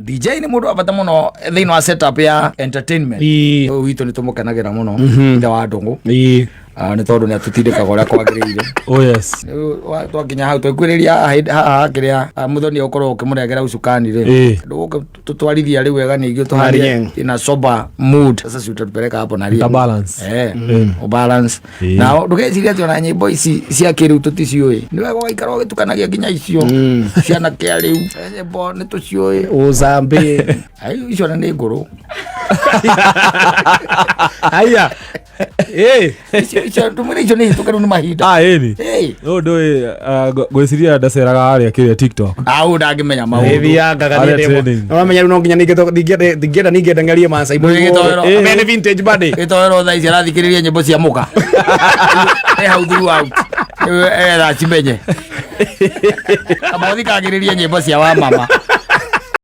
DJ ni mundu abata muno thini wa setup ya entertainment witu ni tumukenagira muno nda wa ndungu ni tondu ni atutindikaga uria kwagirire. Oh yes, twakinya hau twikuriria haha kiria muthoni ukorwo ukimurengera ucukani ri nduguke tutwarithia riu wega ni igio tuhari ina sober mood. Sasa si tutapeleka hapo na ria balance balance na ndugeciria ati ona nyimbo ici cia kiriu tuticiui ni wega waikara ugitukanagia nginya icio ciana kia riu nyimbo ni tuciui uzambi ayo icio ni nguru aya icio tumire icio ni tukaru ni mahinda ni ndo gwiciria ndaceraga aria kiria TikTok au ndangimenya maundu thiaga no menya no nginya ningenda ngerie Masai mene vintage body gitoero thaa ici arathikiriria nyimbo cia muka hau throughout era chimenye abathikagiriria nyimbo cia wa mama